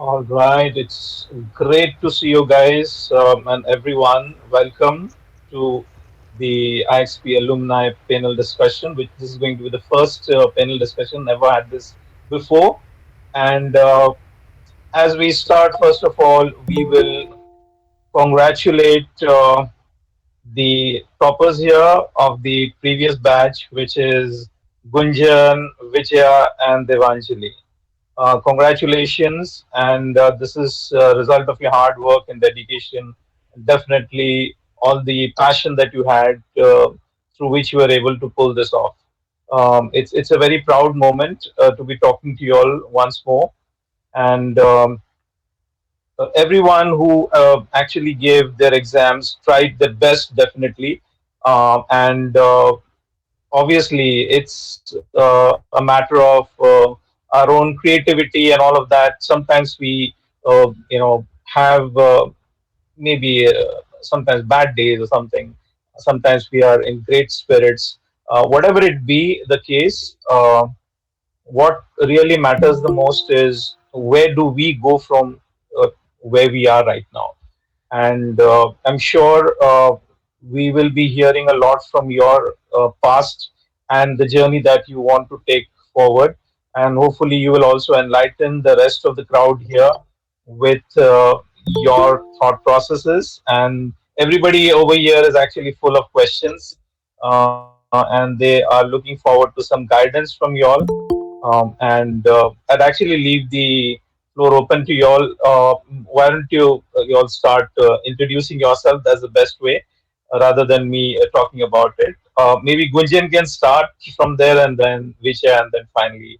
All right, it's great to see you guys and everyone. Welcome to the IXP alumni panel discussion, which this is going to be the first panel discussion. Never had this before. And as we start, first of all, we will congratulate the toppers here of the previous batch, which is Gunjan, Vijaya, and Devanjali. Congratulations, and this is a result of your hard work and dedication. Definitely, all the passion that you had through which you were able to pull this off. It's a very proud moment to be talking to you all once more, and everyone who actually gave their exams tried their best, definitely, and obviously it's a matter of our own creativity and all of that. Sometimes we have maybe sometimes bad days or something. Sometimes we are in great spirits. Whatever it be the case, what really matters the most is where do we go from where we are right now. And I'm sure we will be hearing a lot from your past and the journey that you want to take forward. And hopefully, you will also enlighten the rest of the crowd here with your thought processes. And everybody over here is actually full of questions, and they are looking forward to some guidance from you all. And I'd actually leave the floor open to you all. Why don't you all start introducing yourself? That's the best way, rather than me talking about it. Maybe Gunjan can start from there, and then Visha, and then finally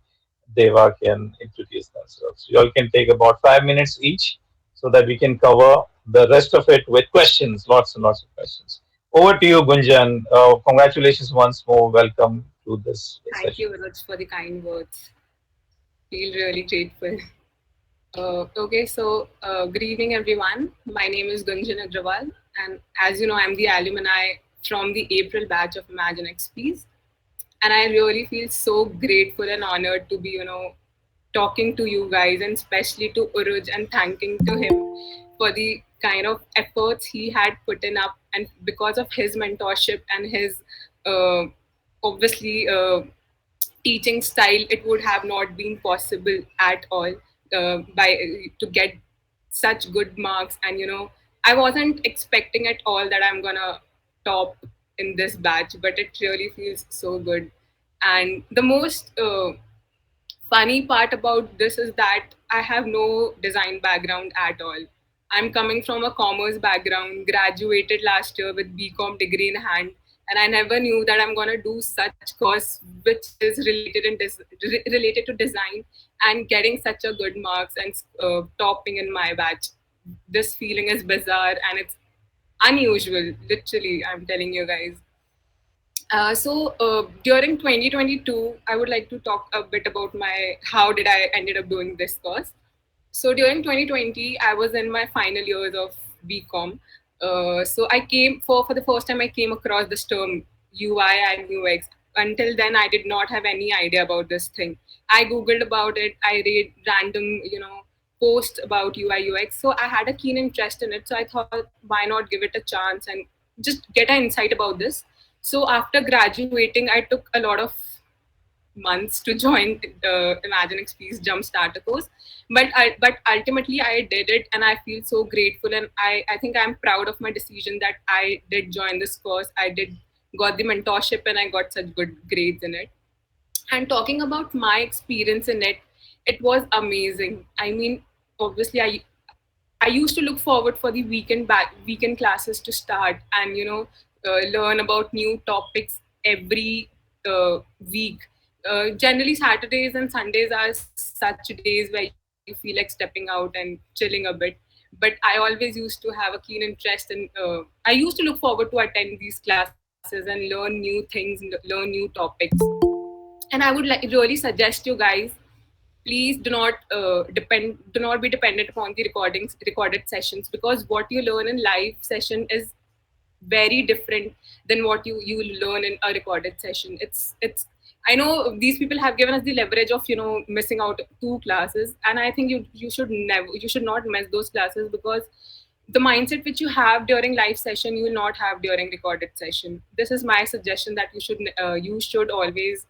Deva can introduce themselves. You all can take about 5 minutes each, so that we can cover the rest of it with questions, lots and lots of questions. Over to you, Gunjan. Congratulations once more. Welcome to this Thank session. you, Uruj, for the kind words. Feel really grateful. Good evening, everyone. My name is Gunjan Agrawal, and as you know, I'm the alumni from the April batch of ImaginXPs. And I really feel so grateful and honored to be, talking to you guys, and especially to Uruj, and thanking to him for the kind of efforts he had put in up, and because of his mentorship and his uh, obviously teaching style, it would have not been possible at all by to get such good marks. And I wasn't expecting at all that I'm gonna top in this batch, but it really feels so good. And the most funny part about this is that I have no design background at all. I'm coming from a commerce background, graduated last year with BCom degree in hand, and I never knew that I'm gonna do such course which is related to design, and getting such a good marks and topping in my batch. This feeling is bizarre and it's unusual. Literally, I'm telling you guys. During 2022, I would like to talk a bit about my how did I ended up doing this course. So during 2020, I was in my final years of BCom. So I came for the first time I came across this term UI and UX. Until then, I did not have any idea about this thing. I googled about it. I read random, posts about UI UX. So I had a keen interest in it. So I thought, why not give it a chance and just get an insight about this. So after graduating, I took a lot of months to join the ImaginXP's Jumpstarter course, but ultimately I did it, and I feel so grateful, and I think I'm proud of my decision that I did join this course. I did got the mentorship, and I got such good grades in it. And talking about my experience in it, it was amazing. I mean, obviously, I used to look forward for the weekend classes to start, and learn about new topics every week. Generally, Saturdays and Sundays are such days where you feel like stepping out and chilling a bit. But I always used to have a keen interest, and I used to look forward to attend these classes and learn new things, and learn new topics. And I would really suggest you guys, please do not be dependent upon the recorded sessions, because what you learn in live session is very different than what you will learn in a recorded session. It's I know these people have given us the leverage of missing out two classes, and I think you should not miss those classes, because the mindset which you have during live session you will not have during recorded session. This is my suggestion, that you should always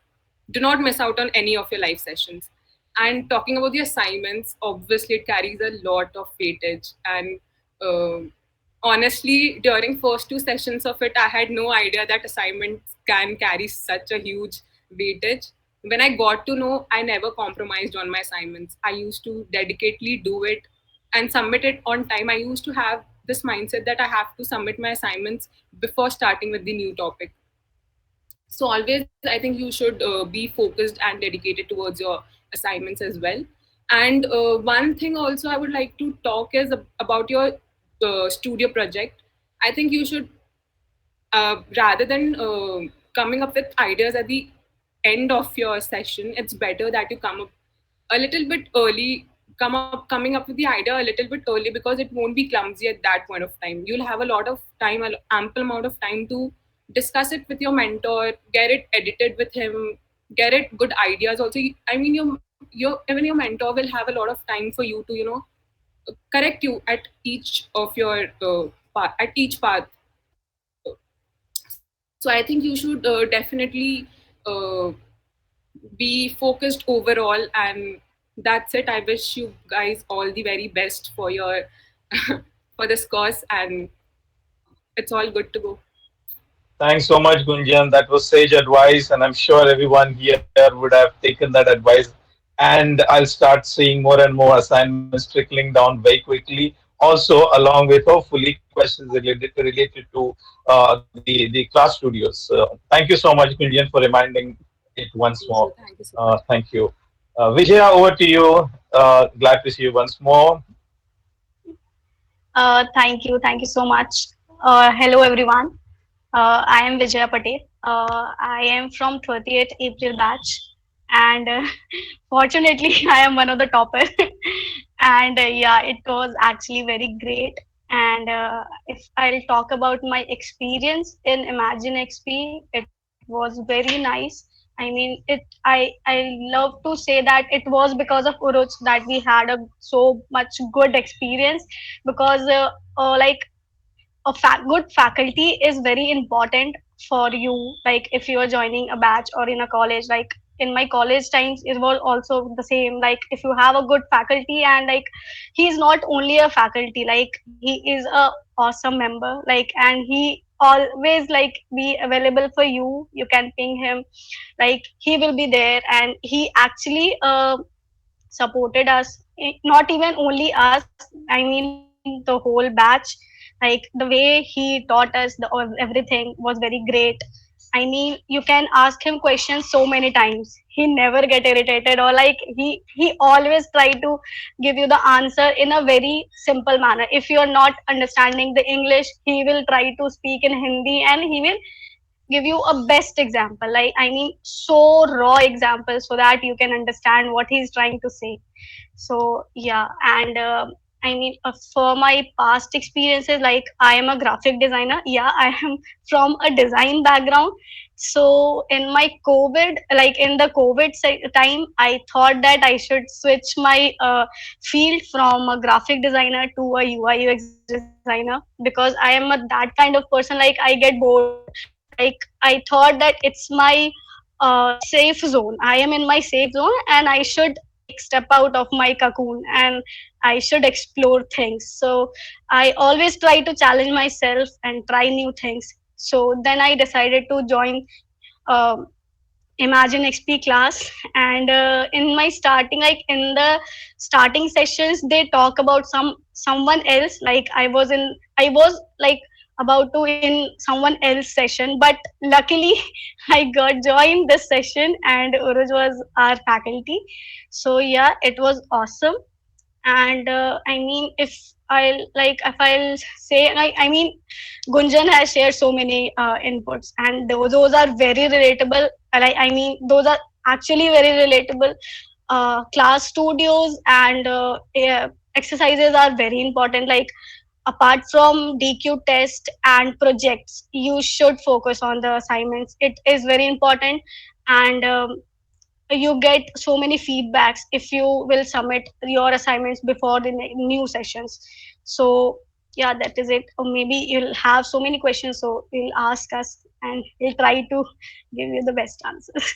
do not miss out on any of your live sessions. And talking about the assignments, obviously it carries a lot of weightage, and um honestly, during first two sessions of it, I had no idea that assignments can carry such a huge weightage. When I got to know, I never compromised on my assignments. I used to dedicatedly do it and submit it on time. I used to have this mindset that I have to submit my assignments before starting with the new topic. So always, I think you should be focused and dedicated towards your assignments as well. And one thing also I would like to talk is about your studio project. I think you should, rather than coming up with ideas at the end of your session, it's better that you come up a little bit early, coming up with the idea a little bit early, because it won't be clumsy at that point of time. You'll have a lot of time, an ample amount of time to discuss it with your mentor, get it edited with him, get it good ideas. Also, I mean, your even your mentor will have a lot of time for you to correct you at each of your at each path. So I think you should definitely uh, be focused overall, and that's it. I wish you guys all the very best for your for this course, and it's all good to go. Thanks so much, Gunjan. That was sage advice, and I'm sure everyone here would have taken that advice. And I'll start seeing more and more assignments trickling down very quickly. Also, along with hopefully questions related to the class studios. Thank you so much, Gunjan, for reminding it once Thank more. you. Thank you so much. Thank you. Vijaya, over to you. Glad to see you once more. Thank you so much. Hello, everyone. I am Vijaya Patel. I am from 30th April batch, and fortunately, I am one of the topper. And yeah, it was actually very great. And if I'll talk about my experience in ImaginXP, it was very nice. I mean, I love to say that it was because of Uruj that we had a so much good experience, because like good faculty is very important for you, like if you are joining a batch or in a college. Like in my college times it was also the same. Like if you have a good faculty, and like he's not only a faculty, like he is a awesome member, like, and he always like be available for you. You can ping him, like he will be there, and he actually supported us. Not even only us, I mean the whole batch. Like the way he taught us everything was very great. I mean, you can ask him questions so many times, he never get irritated, or like he always try to give you the answer in a very simple manner. If you are not understanding the English, he will try to speak in Hindi, and he will give you a best example, like I mean so raw examples, so that you can understand what he's trying to say. So yeah. And I mean, for my past experiences, like I am a graphic designer. Yeah, I am from a design background. So in my COVID, like in the COVID time, I thought that I should switch my field from a graphic designer to a UI UX designer, because I am a that kind of person, like I get bored. Like I thought that it's my safe zone. I am in my safe zone, and I should like step out of my cocoon, and I should explore things. So I always try to challenge myself and try new things. So then I decided to join um Imagine XP class. And in my starting, like in the starting sessions, they talk about someone else. Like I was like about to in someone else session, but luckily I got joined this session, and Uruj was our faculty. So yeah, it was awesome. And I mean, if I'll say, like I mean, Gunjan has shared so many inputs, and those are very relatable. Like I mean, those are actually very relatable. Class studios and yeah, exercises are very important. Like apart from DQ test and projects, you should focus on the assignments. It is very important. and you get so many feedbacks if you will submit your assignments before the new sessions. So yeah, that is it. Or maybe you'll have so many questions, so you'll ask us and we'll try to give you the best answers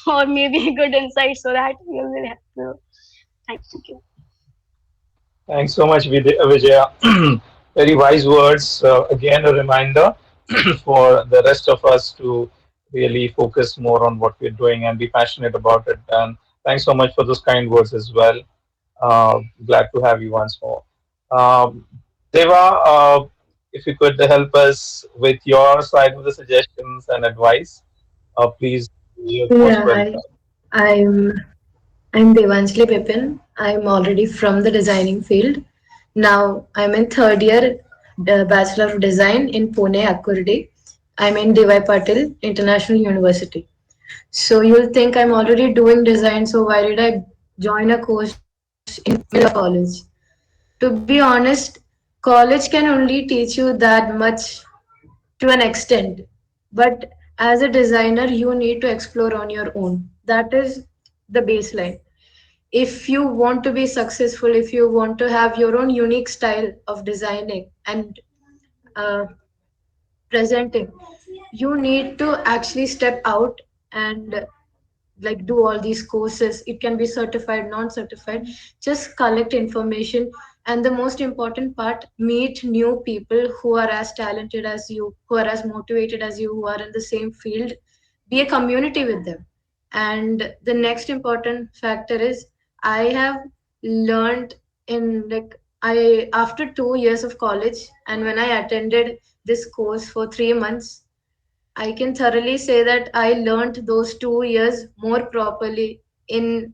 or maybe good insight so that you will have to. Thank you. Thanks so much, Vijaya. Very wise words. Again, a reminder for the rest of us to really focus more on what we're doing and be passionate about it. And thanks so much for those kind words as well. Glad to have you once more. Um, Deva, if you could help us with your side of the suggestions and advice, please, you're most Yeah, welcome. I'm I'm Devanjali Bipin. I'm already from the designing field. Now I'm in third year, Bachelor of Design in Pune, Akkurdi. I'm in D.Y. Patil International University. So you'll think I'm already doing design, so why did I join a course in middle of college? To be honest, college can only teach you that much to an extent. But as a designer, you need to explore on your own. That is the baseline. If you want to be successful, if you want to have your own unique style of designing and uh, presenting, you need to actually step out and like do all these courses. It can be certified, non-certified. Just collect information, and the most important part, meet new people who are as talented as you, who are as motivated as you, who are in the same field. Be a community with them. And the next important factor is, I have learned in like, I after 2 years of college, and when I attended this course for 3 months, I can thoroughly say that I learned those 2 years more properly in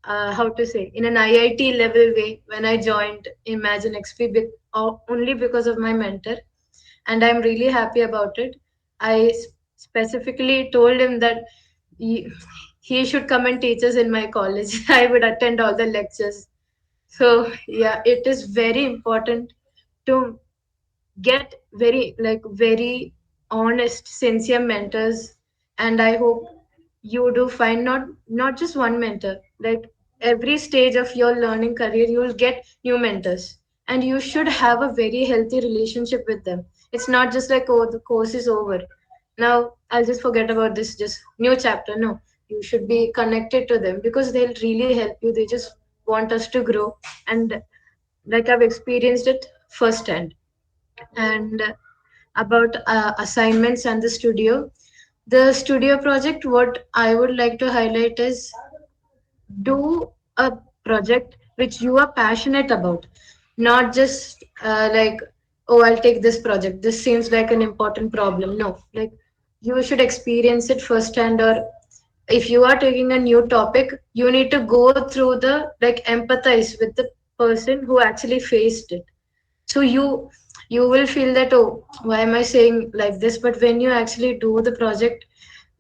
how to say, in an IIT level way when I joined ImaginXP, only because of my mentor, and I'm really happy about it. I specifically told him that he, he should come and teach us in my college. I would attend all the lectures. So yeah, it is very important to get very honest, sincere mentors. And I hope you do find not just one mentor. Like every stage of your learning career, you will get new mentors, and you should have a very healthy relationship with them. It's not just like, oh, the course is over, now I'll just forget about this, just new chapter. No, you should be connected to them because they'll really help you. They just want us to grow. And like, I've experienced it firsthand. And about assignments and the studio project, what I would like to highlight is, do a project which you are passionate about, not just like, oh, I'll take this project, this seems like an important problem. No, like, you should experience it firsthand. Or if you are taking a new topic, you need to go through the, like, empathize with the person who actually faced it. So you will feel that, oh, why am I saying like this? But when you actually do the project,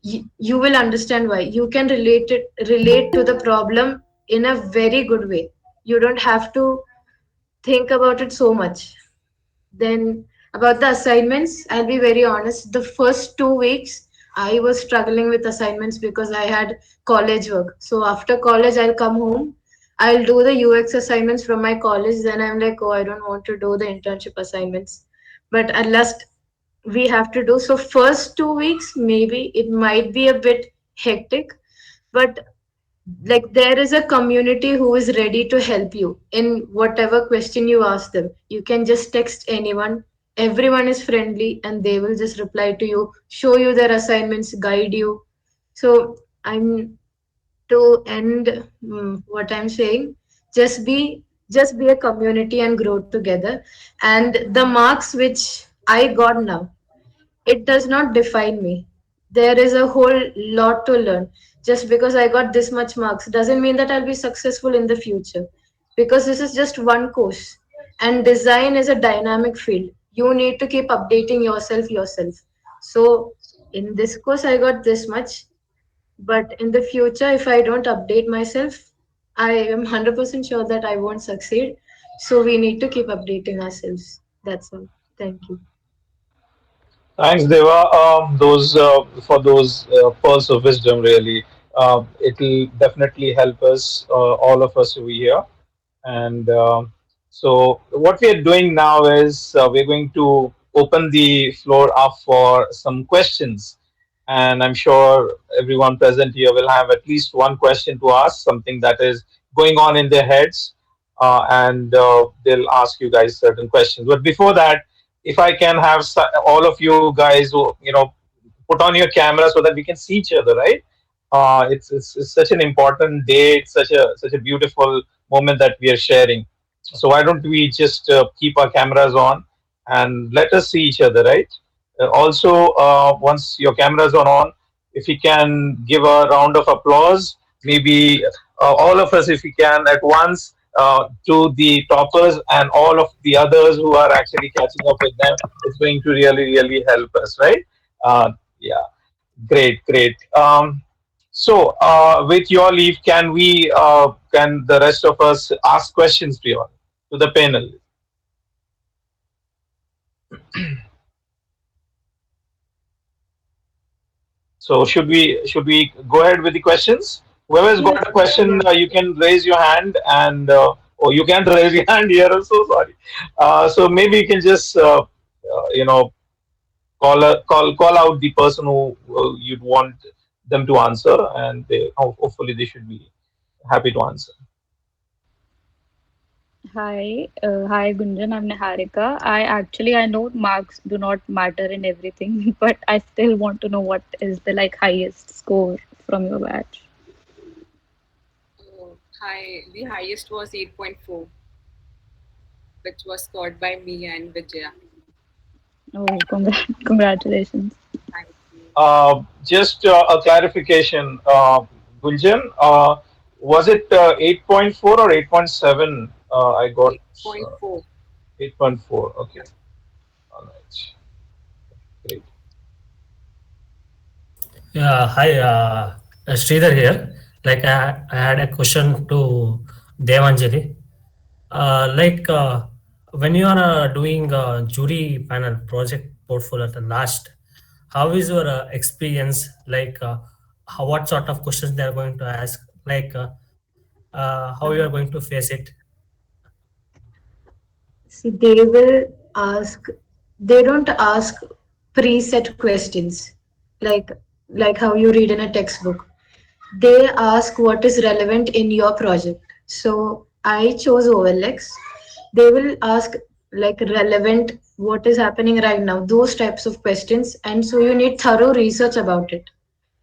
you will understand why. You can relate to the problem in a very good way. You don't have to think about it so much. Then about the assignments, I'll be very honest. The first 2 weeks, I was struggling with assignments because I had college work. So after college, I'll come home. I'll do the UX assignments from my college. Then I'm like, oh, I don't want to do the internship assignments. But at last, we have to do. So first 2 weeks, maybe it might be a bit hectic, but like, there is a community who is ready to help you in whatever question you ask them. You can just text anyone. Everyone is friendly and they will just reply to you, show you their assignments, guide you. So I'm to end what I'm saying, just be a community and grow together. And the marks which I got now, it does not define me. There is a whole lot to learn. Just because I got this much marks doesn't mean that I'll be successful in the future. Because this is just one course. And design is a dynamic field. You need to keep updating yourself. So in this course, I got this much. But in the future, if I don't update myself, I am 100% sure that I won't succeed. So we need to keep updating ourselves. That's all. Thank you. Thanks, Deva. Those for those pearls of wisdom. Really, it'll definitely help us, all of us over here. And so, what we are doing now is we're going to open the floor up for some questions. And I'm sure everyone present here will have at least one question to ask, something that is going on in their heads, and they'll ask you guys certain questions. But before that, if I can have all of you guys, put on your camera so that we can see each other, right? It's such an important day. It's such a beautiful moment that we are sharing. So why don't we just keep our cameras on and let us see each other, right? Also, once your cameras are on, if you can give a round of applause, maybe all of us, if we can, at once, to the toppers and all of the others who are actually catching up with them. It's going to really, really help us, right? Yeah, great, great. So, with your leave, can the rest of us ask questions to you, to the panel? So should we go ahead with the questions? Whoever's got Yes, a question, yes. you can raise your hand, and or you can't raise your hand here. I'm so sorry. So maybe you can just call out the person who you'd want them to answer, and hopefully they should be happy to answer. Hi Gunjan, I'm Niharika. I know marks do not matter in everything, but I still want to know what is the like highest score from your batch. The highest was 8.4, which was scored by me and Vijaya. Oh, congratulations. Thank you. Just a clarification, Gunjan. Was it 8.4 or 8.7? I got 8.4. 8.4. Yeah. Okay. All right. Great. Yeah, hi, Sridhar here. I had a question to Devanjali. When you are doing jury panel project portfolio at the last, how is your experience? What sort of questions they are going to ask? How you are going to face it? See, they will ask, they don't ask preset questions like like how you read in a textbook. They ask what is relevant in your project. So I chose OLX. They will ask like relevant what is happening right now, those types of questions. And so you need thorough research about it.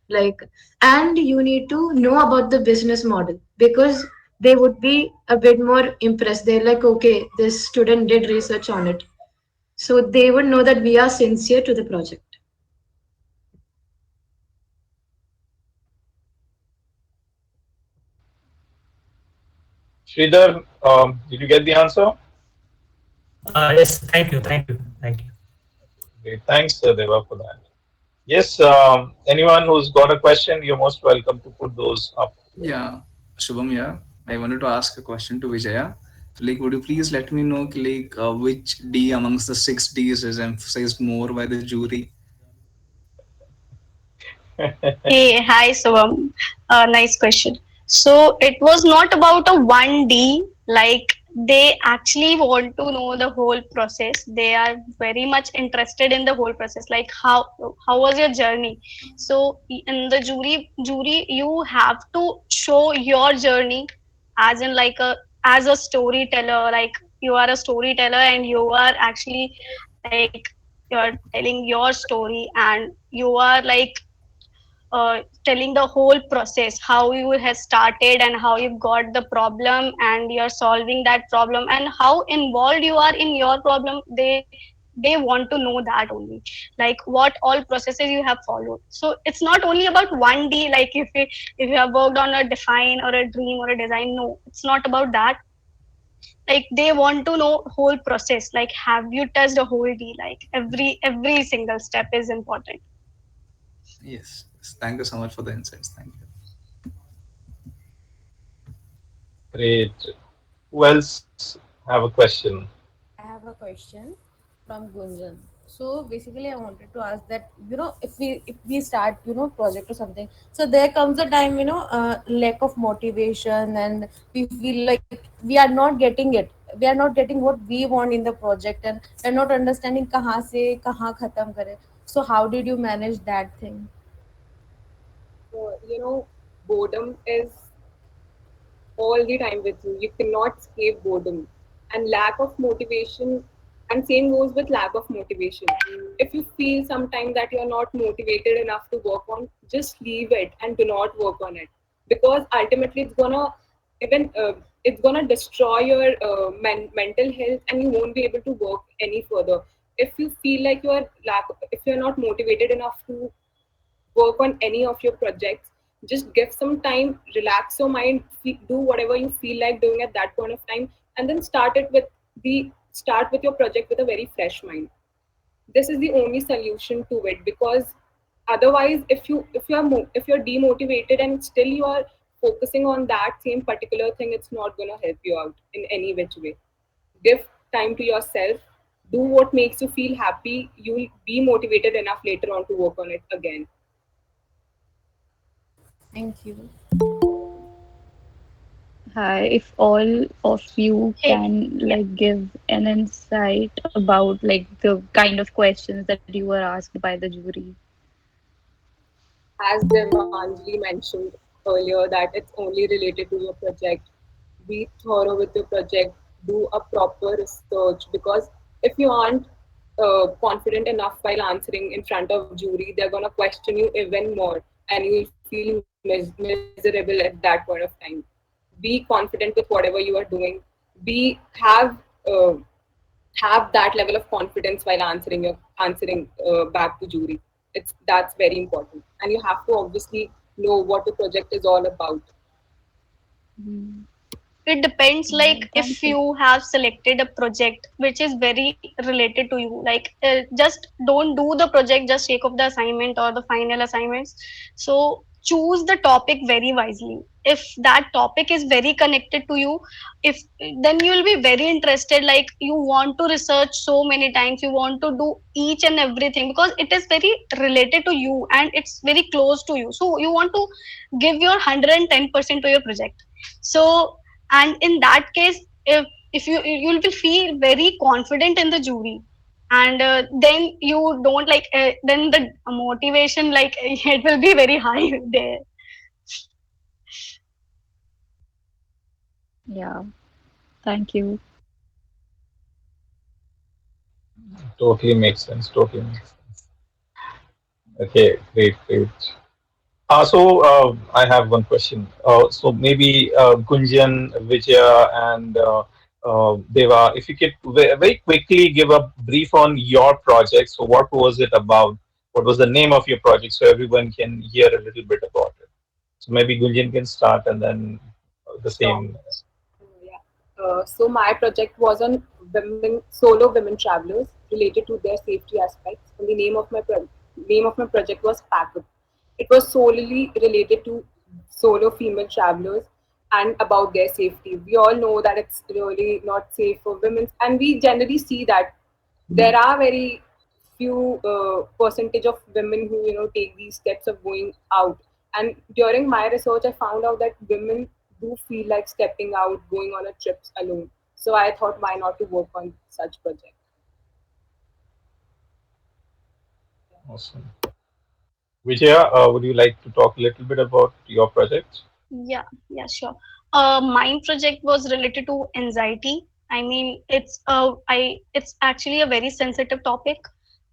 Like, and you need to know about the business model because they would be a bit more impressed. They're like, okay, this student did research on it. So they would know that we are sincere to the project. Sridhar, did you get the answer? Yes, thank you. Great. Thanks, Deva, for that. Yes, anyone who's got a question, you're most welcome to put those up. Yeah, Shubham, yeah. I wanted to ask a question to Vijaya. Like, would you please let me know, like, which D amongst the six Ds is emphasized more by the jury? Hey, hi, Soham. Nice question. So it was not about a 1D, like they actually want to know the whole process. They are very much interested in the whole process, like how was your journey? So in the jury, you have to show your journey as in like as a storyteller, like you are a storyteller and you are actually like you're telling your story and you are like telling the whole process how you have started and how you got the problem and you're solving that problem and how involved you are in your problem. They want to know that only, like what all processes you have followed. So it's not only about 1D, like if you have worked on a define or a dream or a design. No, it's not about that. Like they want to know whole process, like have you touched a whole D, like every single step is important. Yes. Thank you so much for the insights. Thank you. Great. Who else have a question? I have a question from Gunjan. So basically, I wanted to ask that, if we start, project or something, so there comes a time, lack of motivation, and we feel like we are not getting it. We are not getting what we want in the project, and we're not understanding kahan se kahan khatam kare. So how did you manage that thing? Boredom is all the time with you. You cannot escape boredom. And lack of motivation, and same goes with lack of motivation. If you feel sometimes that you're not motivated enough to work on, just leave it and do not work on it. Because ultimately it's gonna destroy your mental health, and you won't be able to work any further. If you feel like if you're not motivated enough to work on any of your projects, just give some time, relax your mind, do whatever you feel like doing at that point of time, and then start with your project with a very fresh mind. This is the only solution to it, because otherwise, if you're demotivated and still you are focusing on that same particular thing, it's not going to help you out in any which way. Give time to yourself, do what makes you feel happy. You'll be motivated enough later on to work on it again. Thank you. Hi, if all of you Hey, can yeah. like give an insight about like the kind of questions that you were asked by the jury. As Devanjali mentioned earlier, that it's only related to your project. Be thorough with your project, do a proper research, because if you aren't confident enough while answering in front of jury, they're going to question you even more, and you will feel miserable at that point of time. Be confident with whatever you are doing. Be uh, have that level of confidence while answering back to jury. That's very important, and you have to obviously know what the project is all about. Mm. It depends, Yeah, like thank if you. you have selected a project which is very related to you, like just don't do the project just sake of the assignment or the final assignments. So choose the topic very wisely. If that topic is very connected to you, if then you will be very interested, like you want to research so many times, you want to do each and everything because it is very related to you and it's very close to you, so you want to give your 110% to your project. So, and in that case, if you'll be feel very confident in the jury, and then you don't like then the motivation, like it will be very high there. Yeah, thank you. Totally makes sense. Totally makes sense. Okay, great, great. I have one question. So maybe Gunjan, Vijaya, and Deva, if you could very quickly give a brief on your project. So what was it about? What was the name of your project so everyone can hear a little bit about it? So maybe Gunjan can start and then the Sure. same. Yeah. So my project was on solo women travelers, related to their safety aspects. And the name of my project was Pack Up. It was solely related to solo female travelers and about their safety. We all know that it's really not safe for women, and we generally see that there are very few percentage of women who take these steps of going out. And during my research, I found out that women do feel like stepping out, going on a trips alone. So I thought, why not to work on such project. Awesome. Vijaya, would you like to talk a little bit about your project? Yeah, yeah, sure. Mine project was related to anxiety. I mean, it's actually a very sensitive topic,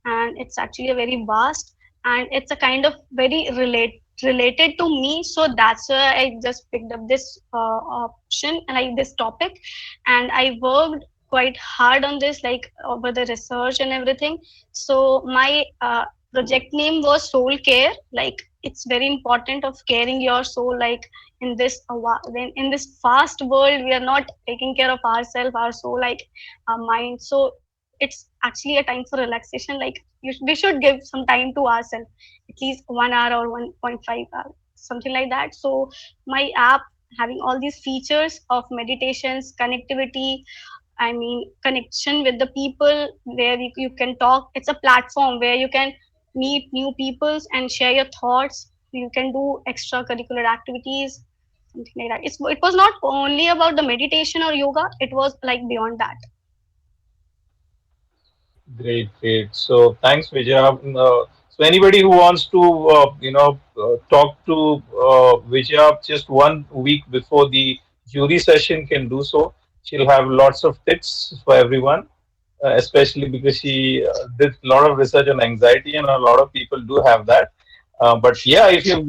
and it's actually a very vast, and it's a kind of very related to me. So that's why I just picked up this option and like this topic, and I worked quite hard on this, like over the research and everything. So my project name was Soul Care. Like it's very important of caring your soul, like in this then in this fast world we are not taking care of ourselves, our soul, like our mind. So it's actually a time for relaxation, like we should give some time to ourselves, at least 1 hour or 1.5 hour, something like that. So my app having all these features of meditations, connectivity, I mean, connection with the people where you can talk. It's a platform where you can meet new peoples and share your thoughts. You can do extracurricular activities, something like that. It was not only about the meditation or yoga, it was like beyond that. Great, great. So thanks, Vijaya. So anybody who wants to, talk to Vijaya just 1 week before the jury session can do so. She'll have lots of tips for everyone, especially because she did a lot of research on anxiety, and a lot of people do have that. But yeah, if you've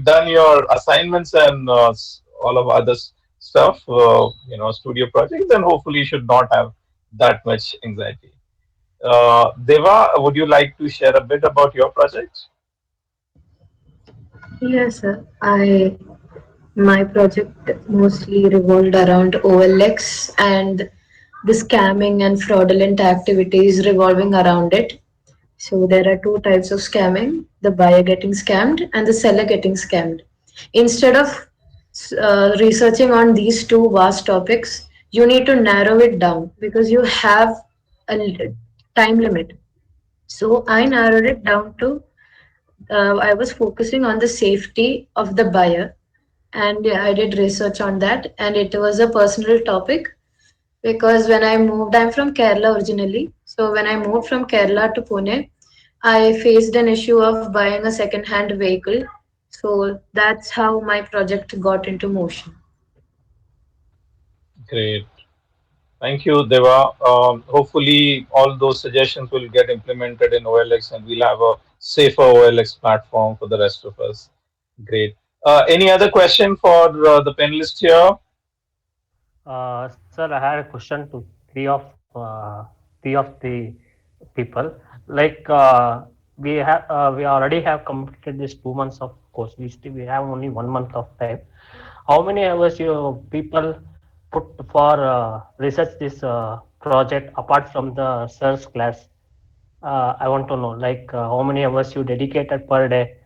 done your assignments and all of other stuff, studio projects, then hopefully you should not have that much anxiety. Deva, would you like to share a bit about your project? Yes, sir. My project mostly revolved around OLX and the scamming and fraudulent activities revolving around it. So there are two types of scamming: the buyer getting scammed and the seller getting scammed. Instead of researching on these two vast topics, you need to narrow it down because you have a time limit. So I narrowed it down to I was focusing on the safety of the buyer, and yeah, I did research on that, and it was a personal topic because when I moved, I'm from Kerala originally. So when I moved from Kerala to Pune, I faced an issue of buying a second-hand vehicle. So that's how my project got into motion. Great. Thank you, Deva. Hopefully, all those suggestions will get implemented in OLX and we'll have a safer OLX platform for the rest of us. Great. Any other question for the panelists here? Sir, I had a question to three of the people. Like we already have completed this 2 months of course. We have only 1 month of time. How many hours you people put for research this project apart from the sir's class? I want to know like how many hours you dedicated per day.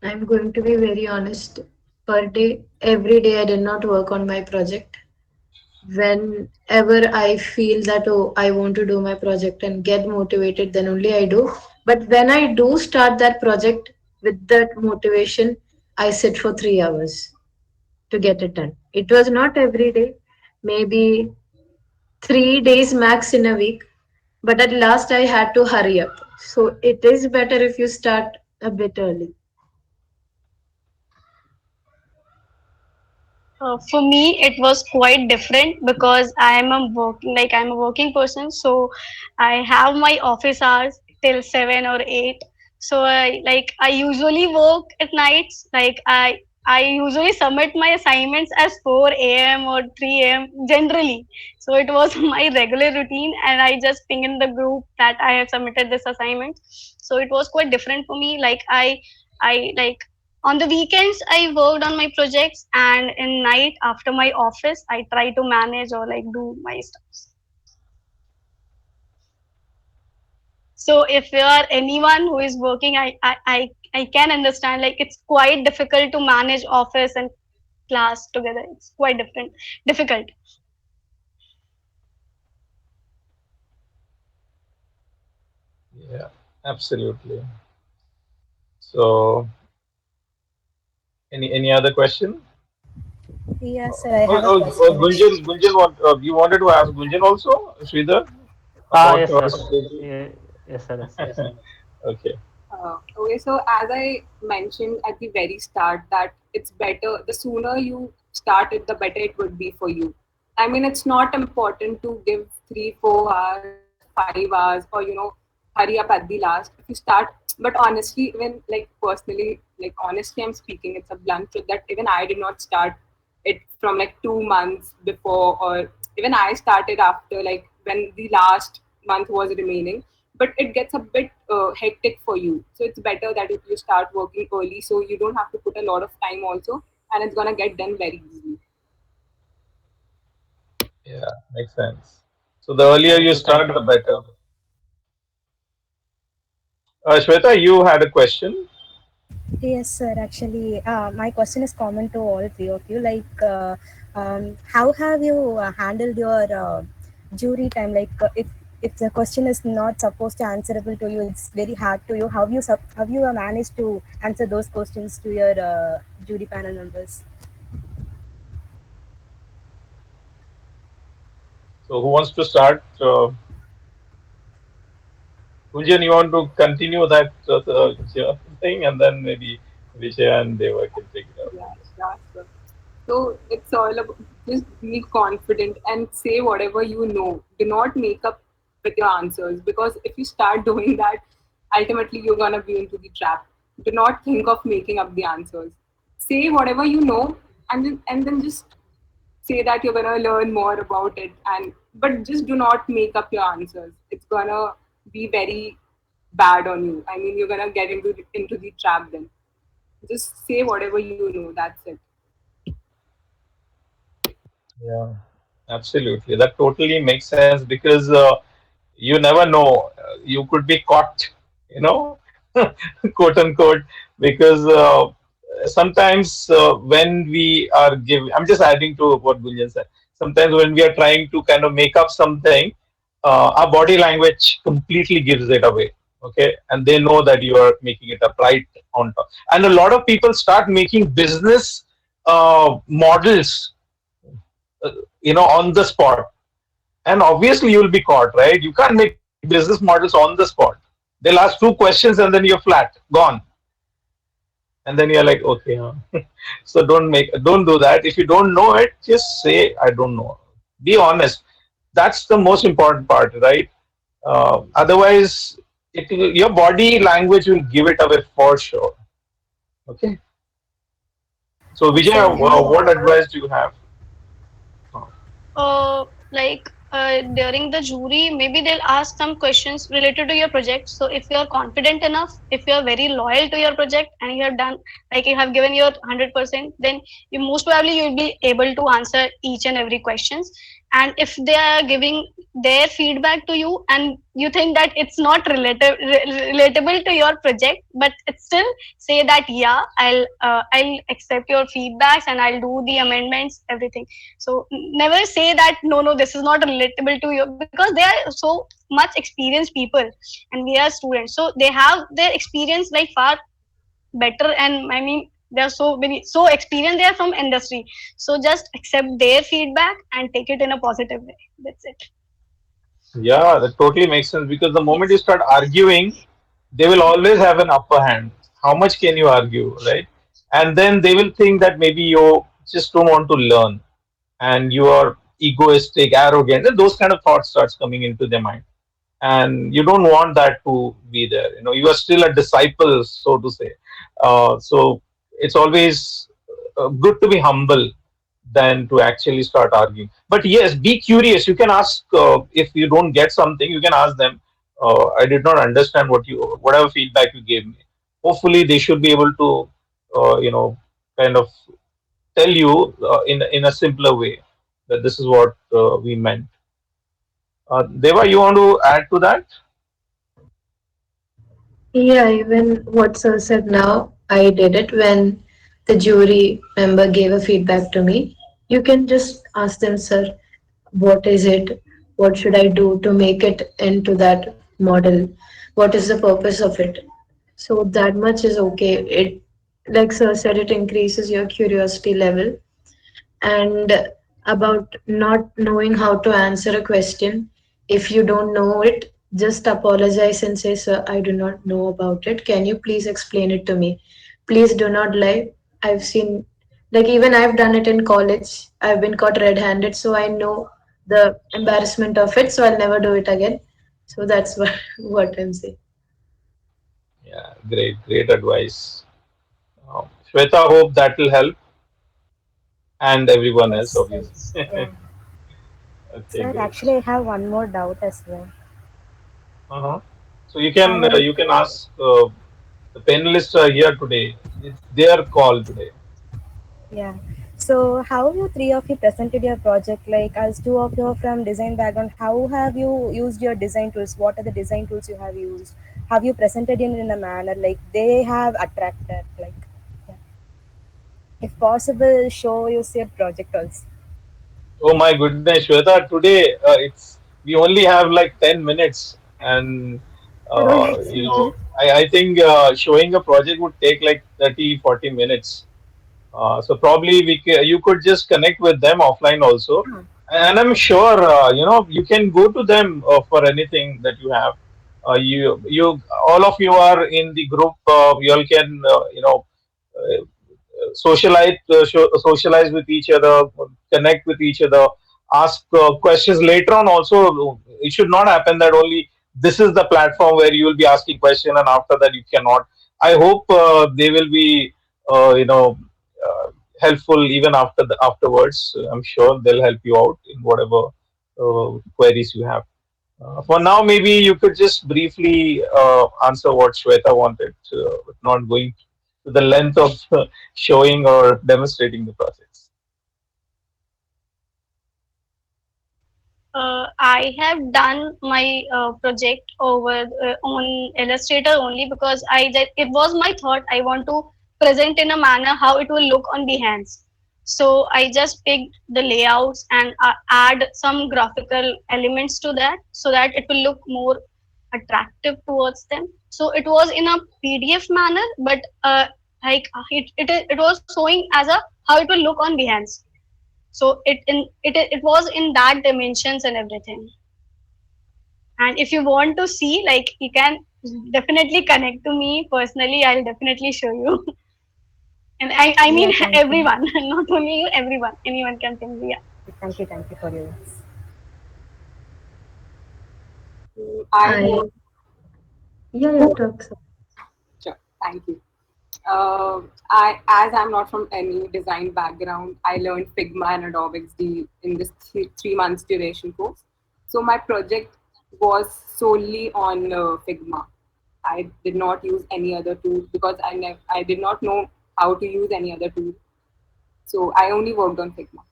I'm going to be very honest. Per day, every day, I did not work on my project. Whenever I feel that, oh, I want to do my project and get motivated, then only I do. But when I do start that project with that motivation, I sit for 3 hours to get it done. It was not every day, maybe 3 days max in a week, but at last I had to hurry up. So it is better if you start a bit early. For me, it was quite different because I'm a working person, so I have my office hours till 7 or 8. So I usually work at nights. I usually submit my assignments as 4 a.m. or 3 a.m. generally. So it was my regular routine, and I just ping in the group that I have submitted this assignment. So it was quite different for me. I like on the weekends I worked on my projects, and in night after my office I try to manage or like do my stuff. So if you are anyone who is working, I can understand, like it's quite difficult to manage office and class together. It's quite difficult. Yeah, absolutely. So, any other question? Yes, sir. I have a question. Gunjan, you wanted to ask Gunjan also, Sridhar, about Yes her sir. strategy? Yes sir. Yes sir. Okay, Okay, so as I mentioned at the very start, that it's better the sooner you start it, the better it would be for you. I mean, it's not important to give 3, 4 hours, 5 hours, or hurry up at the last. If you start, but honestly, even like personally, like honestly, I'm speaking, it's a blunt truth that even I did not start it from like 2 months before, or even I started after, like when the last month was remaining. But it gets a bit hectic for you, so it's better that if you start working early, so you don't have to put a lot of time also, and it's gonna get done very easily. yeah, makes sense. So the earlier you Thank start, you. the better. Shweta, you had a question. Yes, sir. Actually, my question is common to all three of you. How have you handled your jury time? Like, if the question is not supposed to answerable to you, it's very hard to you. How you managed to answer those questions to your jury panel members? So who wants to start? Gunjan, you want to continue that thing, and then maybe Vijay and Deva can take it up. Yeah, yeah, sure. So it's all about just be confident and say whatever you know. Do not make up with your answers, because if you start doing that, ultimately you're gonna be into the trap. Do not think of making up the answers. Say whatever you know, and then just say that you're gonna learn more about it, and but just do not make up your answers. It's gonna be very bad on you. I mean, you're gonna get into the trap then. Just say whatever you know. That's it. Yeah, absolutely. That totally makes sense because you never know. You could be caught, you know, quote unquote, because sometimes when we are giving, I'm just adding to what Gunjan said. Sometimes when we are trying to kind of make up something, our body language completely gives it away. Okay, and they know that you are making it up right on top. And a lot of people start making business models, on the spot, and obviously you will be caught, right? You can't make business models on the spot. They'll ask two questions and then you're flat, gone, and then you're like, okay, huh? So don't do that. If you don't know it, just say I don't know. Be honest. That's the most important part, right? Otherwise, your body language will give it away for sure. Okay. So Vijay, So what advice do you have? During the jury, maybe they'll ask some questions related to your project. So if you're confident enough, if you're very loyal to your project and you have done, like you have given your 100%, then you most probably you'll be able to answer each and every questions. And if they are giving their feedback to you and you think that it's not relatable to your project, but it's still say that yeah, I'll accept your feedbacks and I'll do the amendments, everything. So never say that no, this is not relatable to you, because they are so much experienced people and we are students, so they have their experience like far better. And I mean, they are so many so experienced, they are from industry. So just accept their feedback and take it in a positive way. That's it. Yeah, that totally makes sense because the moment you Yes. start arguing, they will always have an upper hand. How much can you argue, right? And then they will think that maybe you just don't want to learn and you are egoistic, arrogant, and those kind of thoughts starts coming into their mind. And you don't want that to be there. You are still a disciple, so to say. So it's always good to be humble than to actually start arguing. But yes, be curious. You can ask if you don't get something, you can ask them. I did not understand whatever feedback you gave me. Hopefully, they should be able to, kind of tell you in a simpler way that this is what we meant. Deva, you want to add to that? Yeah, even what sir said now, I did it when the jury member gave a feedback to me. You can just ask them, sir, what is it? What should I do to make it into that model? What is the purpose of it? So that much is okay. It, like sir said, it increases your curiosity level. And about not knowing how to answer a question, if you don't know it, just apologize and say, sir, I do not know about it, can you please explain it to me? Please do not lie. I've seen, like, even I've done it in college. I've been caught red-handed, so I know the embarrassment of it, so I'll never do it again. So that's what I'm saying. Yeah, great advice. Shweta, hope that will help, and everyone else, yes, obviously. yes, yeah. Okay, Sir, great. actually, I have one more doubt as well. Uh-huh. So I want, you can ask the panelists are here today. It's their call today. yeah. So, how you three of you presented your project? Like, as two of you are from design background, how have you used your design tools? What are the design tools you have used? Have you presented in a manner like they have attracted? Like, yeah. If possible, show us your project also. Oh my goodness, Shweta, today it's we only have like 10 minutes, and Relax, you know, Vijay. I think showing a project would take like 30-40 minutes. So probably you could just connect with them offline also, Ah, and I'm okay. sure you can go to them for anything that you have. You all of you are in the group. You all can uh, socialize with each other, connect with each other, ask questions later on. Also, it should not happen that only this is the platform where you will be asking question and after that you cannot. I hope they will be, helpful even afterwards. I'm sure they'll help you out in whatever queries you have. For now, maybe you could just briefly answer what Shweta wanted, but not going to the length of showing or demonstrating the process. I have done my project over on Illustrator only because it was my thought I want to present in a manner how it will look on Behance. So I just picked the layouts and add some graphical elements to that so that it will look more attractive towards them. So it was in a PDF manner, but it was showing as a how it will look on Behance. So it was in that dimensions and everything. And if you want to see, like, you can definitely connect to me personally. I'll definitely show you. And I Yeah, mean thank you. everyone, not only you, everyone, anyone can sing. Yeah. Thank you for your I I hope. yeah, talk. Sure. Thank you. As I'm not from any design background, I learned Figma and Adobe XD in this 3 months duration course. So my project was solely on Figma. I did not use any other tools because I did not know how to use any other tool. So I only worked on Figma.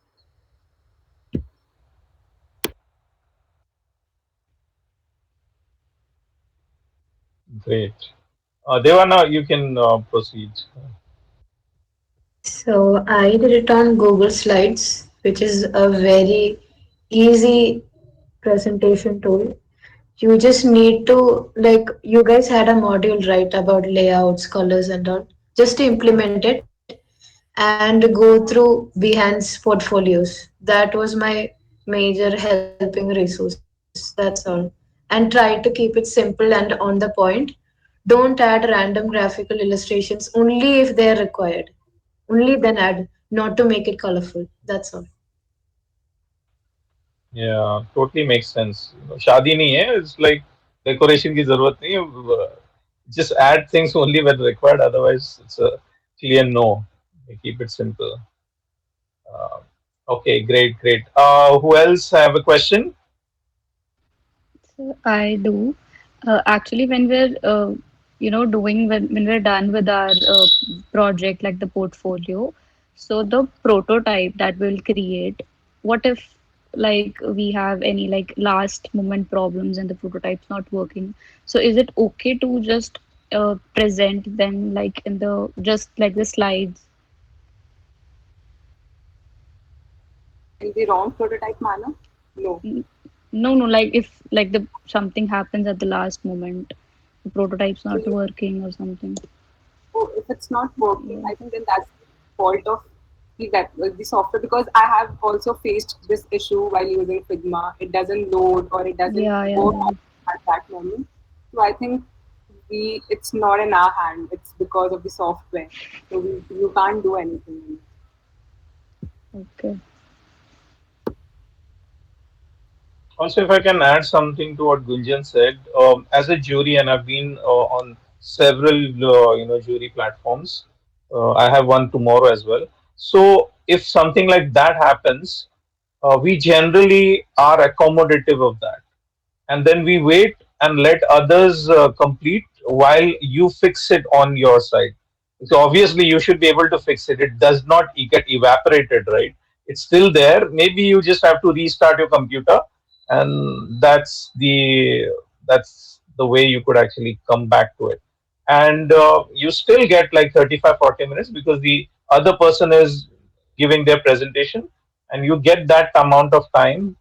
Great. Devana, you can proceed. So I did it on Google Slides, which is a very easy presentation tool. You just need to, like, you guys had a module, right, about layouts, colors, and all. Just to implement it and go through Behance portfolios. That was my major helping resource. That's all. And try to keep it simple and on the point. Don't add random graphical illustrations only if they are required. Only then add, not to make it colorful. That's all. Yeah, totally makes sense. शादी नहीं है. It's like decoration की जरूरत नहीं है. Just add things only when required. Otherwise, it's a clear no. Keep it simple. Uh, okay, great, great. Who else have a question? So I do. Actually, when we're doing when we're done with our project, like the portfolio, so the prototype that we'll create, what if like we have any like last moment problems and the prototype's not working? So is it okay to just present them like in the just like the slides? In the wrong prototype manner? No. N- No, no, like if like the something happens at the last moment, the prototype's So not you working or something. oh, if it's not working, Yeah, I think then that's the fault of the software because I have also faced this issue while using Figma. It doesn't load or it doesn't yeah, yeah, work yeah. at that moment. So I think it's not in our hand. It's because of the software. So you can't do anything. Okay. Also, if I can add something to what Gunjan said, as a jury, and I've been on several jury platforms. I have one tomorrow as well. So if something like that happens, we generally are accommodative of that, and then we wait and let others complete while you fix it on your side. So obviously you should be able to fix it. It does not get evaporated, right? It's still there. Maybe you just have to restart your computer, and that's the way you could actually come back to it. And you still get like 35-40 minutes because the other person is giving their presentation, and you get that amount of time,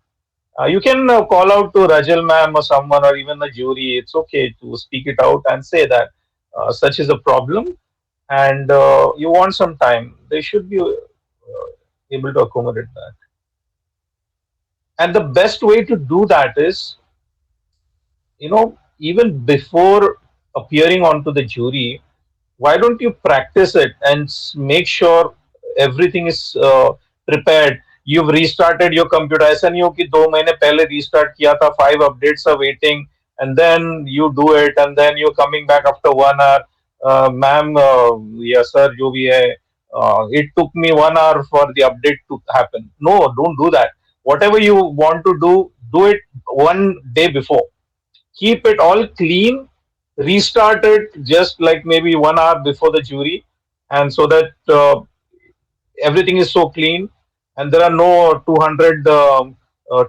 you can call out to Rajal ma'am or someone or even the jury. It's okay to speak it out and say that such is a problem, and you want some time. They should be able to accommodate that. And the best way to do that is, even before appearing onto the jury, why don't you practice it and make sure everything is prepared. You've restarted your computer. ऐसा नहीं हो कि 2 महीने पहले restart किया था, 5 updates are waiting, and then you do it, and then you're coming back after 1 hour. Ma'am, yes sir, जो भी है, it took me 1 hour for the update to happen. No, don't do that. Whatever you want to do it one day before. Keep it all clean, restart it just like maybe 1 hour before the jury, and so that everything is so clean and there are no 200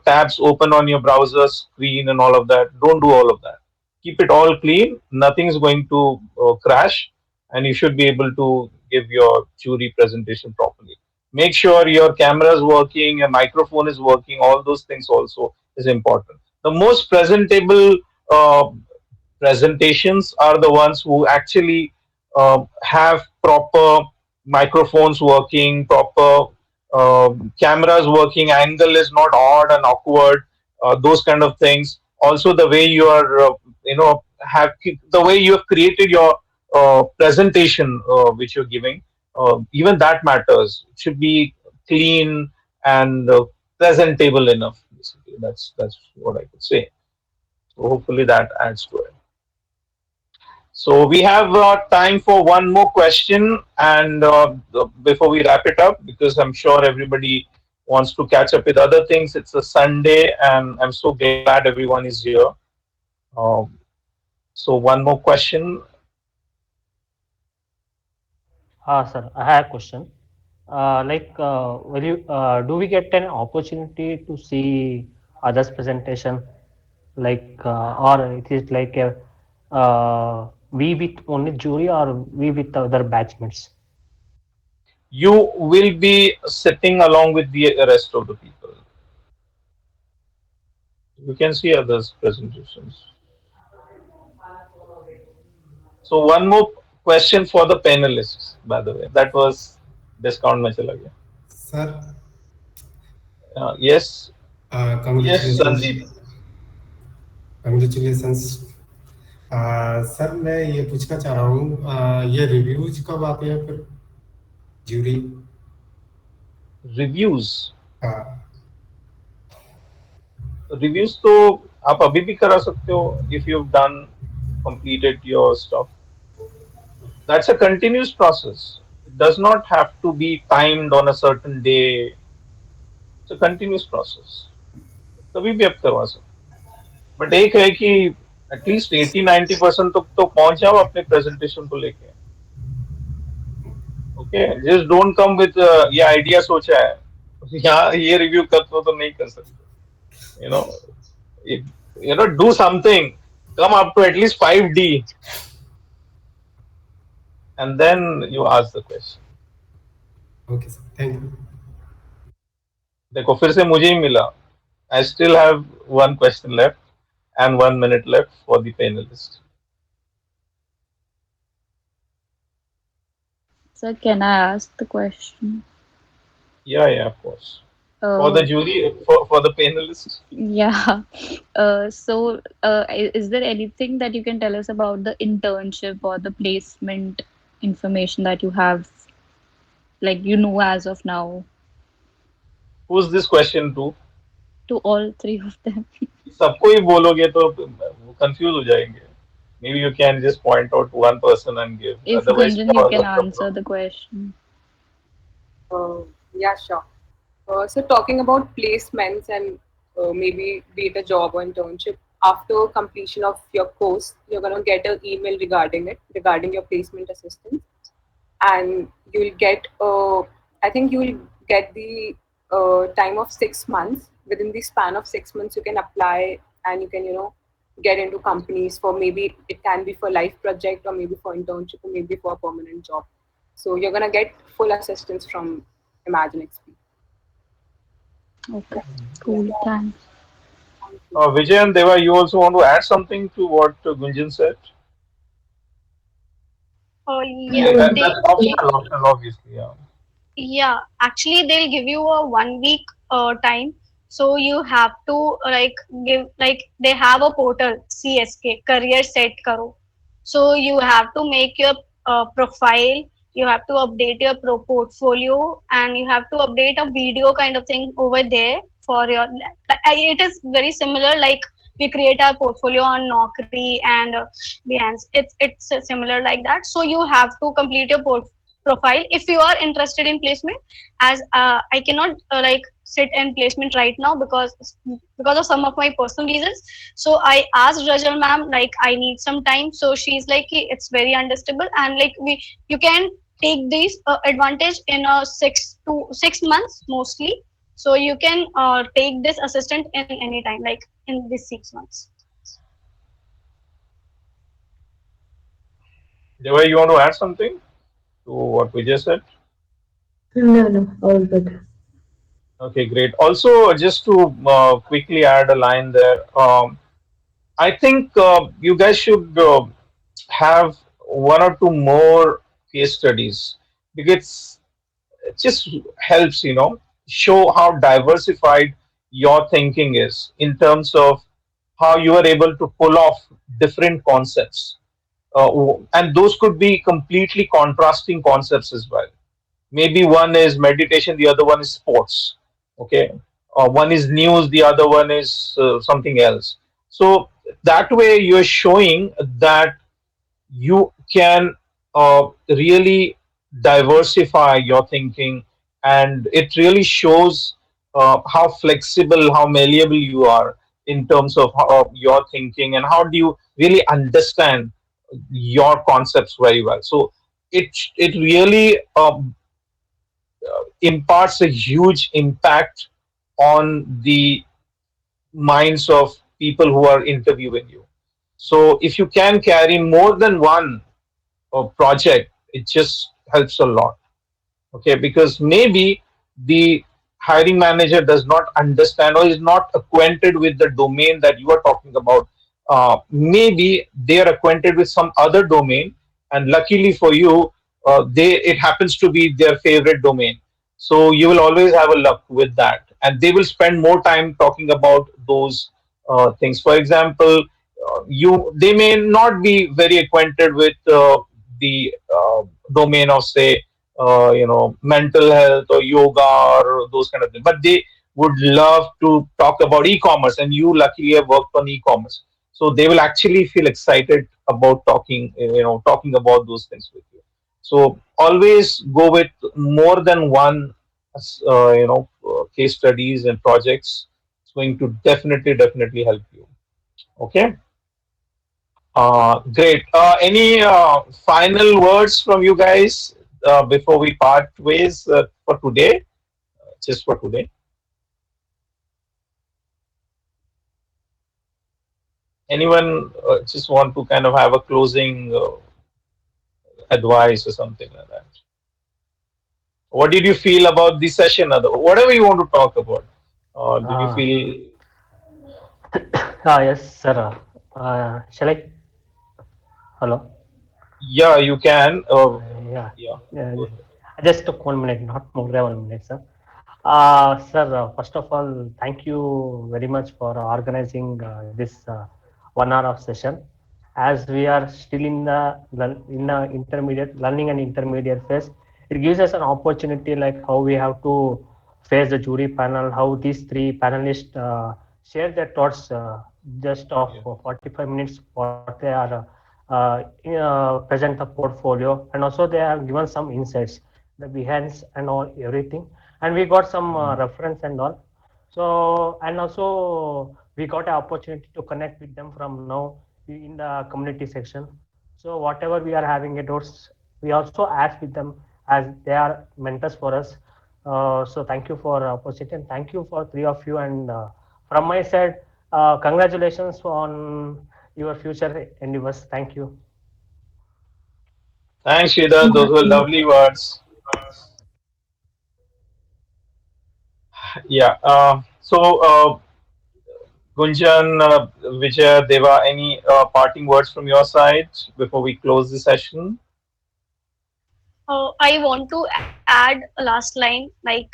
tabs open on your browser screen and all of that. Don't do all of that. Keep it all clean. Nothing is going to crash, and you should be able to give your jury presentation properly. Make sure your camera is working, your microphone is working. All those things also is important. The most presentable uh, presentations are the ones who actually have proper microphones working, proper cameras working, angle is not odd and awkward, those kind of things. Also, the way you are, have the way you have created your presentation which you're giving, even that matters. It should be clean and presentable enough. Basically, that's what I could say. So hopefully that adds to it. So we have time for one more question, and before we wrap it up, because I'm sure everybody wants to catch up with other things. It's a Sunday, and I'm so glad everyone is here. Um, so one more question. Sir, I have a question. Will you do we get an opportunity to see others' presentation, or it is like a we with only jury or we with other batchmates? You will be sitting along with the rest of the people. You can see others' presentations. So one more question for the panelists, by the way. That was discount में चला गया. Sir, Yes, yes, congratulations. Sanjeev. Congratulations. Sir मैं ये पूछना चाह रहा हूँ ये रिव्यूज कब आते हैं फिर ज्यूरी Reviews. हाँ Reviews तो आप अभी भी करा सकते हो if you've done completed your stuff. That's a continuous process. It does not have to be timed on a certain day. It's a continuous process. कभी भी आप करवा सकते हो. बट एक है कि एटलीस्ट 80-90% तक तो पहुंच जाओ अपने प्रेजेंटेशन को लेके. Okay, just don't come with ये आइडिया सोचा है, यहाँ ये रिव्यू कर दो तो नहीं कर सकते. Do something, come up to at least 5D, and then you ask the question. Okay sir thank you देखो फिर से मुझे ही मिला. I still have one question left and 1 minute left for the panelists. Sir, can I ask the question? Yeah, of course. For the jury, for the panelists. Yeah. Is there anything that you can tell us about the internship or the placement information that you have, like as of now, Who's this question to? to all three of them? सबको ही बोलोगे तो वो confuse हो जाएंगे. Maybe you can just point out one person and give. If Otherwise, Gunjan, you can answer the question. Yeah, sure. So talking about placements and maybe be it a job or internship, after completion of your course, you're gonna get an email regarding it, regarding your placement assistance, and you'll get. I think you'll get the time of 6 months. Within the span of 6 months, you can apply and you can get into companies for maybe it can be for life project or maybe for internship or maybe for a permanent job. So you're gonna get full assistance from ImaginXP. Okay, cool. Thanks. Vijay and Deva, you also want to add something to what Gunjan said? Yeah, That, No, they that's optional, obviously. Yeah. Yeah, actually they'll give you a 1 week time. So you have to give they have a portal CSK career set karo. So you have to make your profile. You have to update your portfolio, and you have to update a video kind of thing over there for your. It is very similar like we create our portfolio on Naukri and Behance. It's similar like that. So you have to complete your profile if you are interested in placement, as I cannot sit in placement right now because of some of my personal reasons. So I asked Rajal ma'am, like, I need some time. So she's like, it's very understandable, and like we you can take these advantage in 6 to 6 months mostly. So you can take this assistant in any time, like in these 6 months. Deva, you want to add something to what Vijay said? no, no, all good. Okay, great. Also, just to quickly add a line there, I think you guys should have one or two more case studies because it just helps, show how diversified your thinking is in terms of how you are able to pull off different concepts. And those could be completely contrasting concepts as well. Maybe one is meditation, the other one is sports. Okay, one is news, the other one is something else. So that way you're showing that you can really diversify your thinking, and it really shows how flexible, how malleable you are in terms of your thinking, and how do you really understand your concepts very well. So it really imparts a huge impact on the minds of people who are interviewing you. So if you can carry more than one project, it just helps a lot. Okay, because maybe the hiring manager does not understand or is not acquainted with the domain that you are talking about. Maybe they are acquainted with some other domain, and luckily for you, they it happens to be their favorite domain. So you will always have a luck with that, and they will spend more time talking about those things. For example, you they may not be very acquainted with the domain of, say, mental health or yoga or those kind of things, but they would love to talk about e-commerce, and you luckily have worked on e-commerce, so they will actually feel excited about talking about those things with you. So always go with more than one case studies and projects. It's going to definitely help you. Okay. Great. Any final words from you guys before we part ways for today? Just for today. Anyone just want to kind of have a closing advice or something like that? What did you feel about the session? Whatever you want to talk about. Did you Uh, feel? yes, sir. Shall I? Hello. Yeah, you can. Yeah. Yeah. Yeah. Go ahead. I just took 1 minute, not more than 1 minute, sir. Sir, first of all, thank you very much for organizing this 1 hour of session. As we are still in the intermediate learning and intermediate phase, it gives us an opportunity like how we have to face the jury panel, how these three panelists share their thoughts just of Yeah. 45 minutes what they are present the portfolio, and also they have given some insights, the behance and all everything, and we got some Mhm. reference and all. So and also we got an opportunity to connect with them from now in the community section. So whatever we are having it was, we also ask with them as they are mentors for us. So thank you for opportunity, and thank you for three of you, and from my side, congratulations on your future endeavors. Thank you. Thanks, Sridhar. Those were lovely words. Yeah. Gunjan, Vijay, Deva, any parting words from your side before we close the session? I want to add a last line like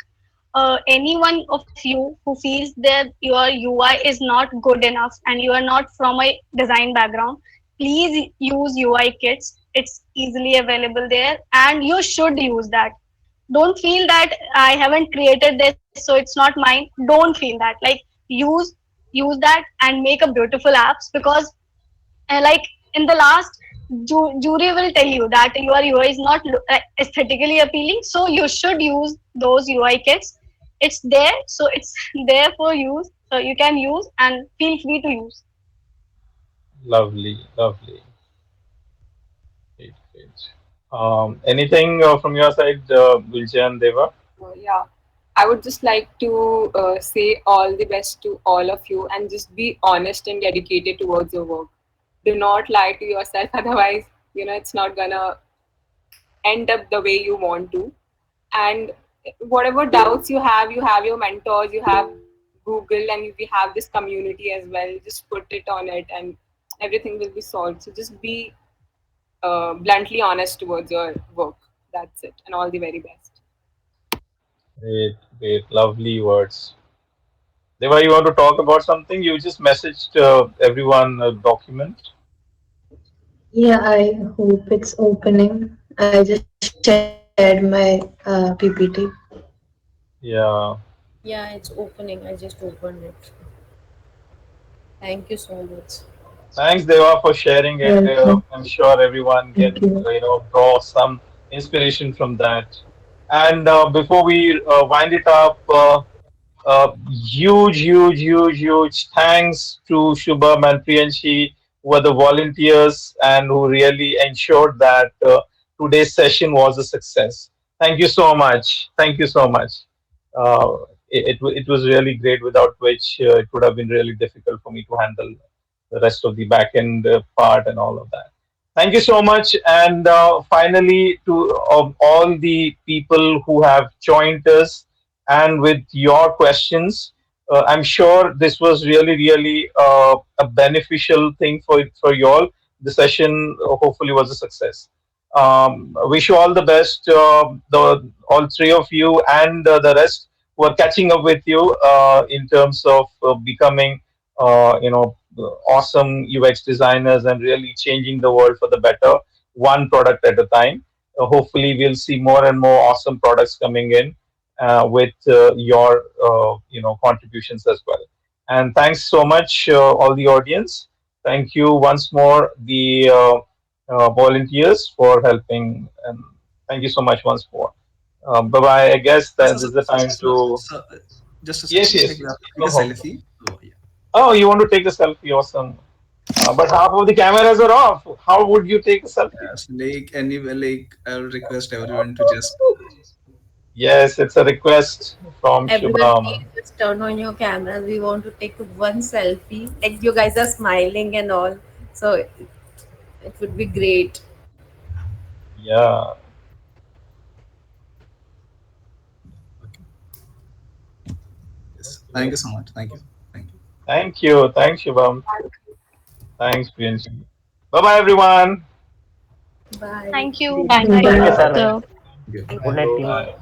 any one of you who feels that your UI is not good enough and you are not from a design background, please use UI kits. It's easily available there and you should use that. Don't feel that I haven't created this, so it's not mine. Don't feel that. Like use use that and make a beautiful apps because like in the last jury will tell you that your UI is not aesthetically appealing, so you should use those UI kits. It's there, so it's there for use, so you can use and feel free to use. Lovely, lovely. Great, great. Anything from your side, Gunjan, Deva? Yeah, I would just like to say all the best to all of you and just be honest and dedicated towards your work. Do not lie to yourself, otherwise, it's not gonna end up the way you want to. And whatever doubts you have your mentors, you have Google, and we have this community as well. Just put it on it, and everything will be solved. So just be bluntly honest towards your work. That's it, and all the very best. Great, great, lovely words. Deva, you want to talk about something? You just messaged everyone a document. Yeah, I hope it's opening. I just shared my PPT. Yeah. Yeah, it's opening. I just opened it. Thank you so much. Thanks, Deva, for sharing it. Welcome. I'm sure everyone Thank can, you. draw some inspiration from that. And before we wind it up, huge thanks to Shubham and Priyanshi, who were the volunteers and who really ensured that today's session was a success. Thank you so much. Thank you so much. It was really great, without which it would have been really difficult for me to handle the rest of the back end part and all of that. Thank you so much. And finally, to all the people who have joined us and with your questions, I'm sure this was really a beneficial thing for you all. The session hopefully was a success. Wish you all the best, the all three of you and the rest who are catching up with you in terms of becoming, awesome UX designers and really changing the world for the better, one product at a time. Hopefully, we'll see more and more awesome products coming in with your, contributions as well. And thanks so much, all the audience. Thank you once more, the volunteers for helping, and thank you so much once more. Bye bye. I guess that So, is the time to. just a Yes, second, yes. like we have to take No a problem. selfie. So, yeah. Oh, you want to take a selfie? Awesome. But half of the cameras are off. How would you take a selfie? Yes, like anyway, like I will request everyone to just Yes, it's a request from Everyone, Shubham. please just turn on your cameras. We want to take one selfie. Like you guys are smiling and all, so it would be great. Yeah. yes. Thank Okay. you so much. Thank you. Thank you. Thank you. Thanks, Shubham. Thanks, Priyanshi. Bye bye, everyone. Bye. Thank you. Thank Bye. Thank you, Bye. sir. Sir. Thank you. Good Bye. night, team. Bye.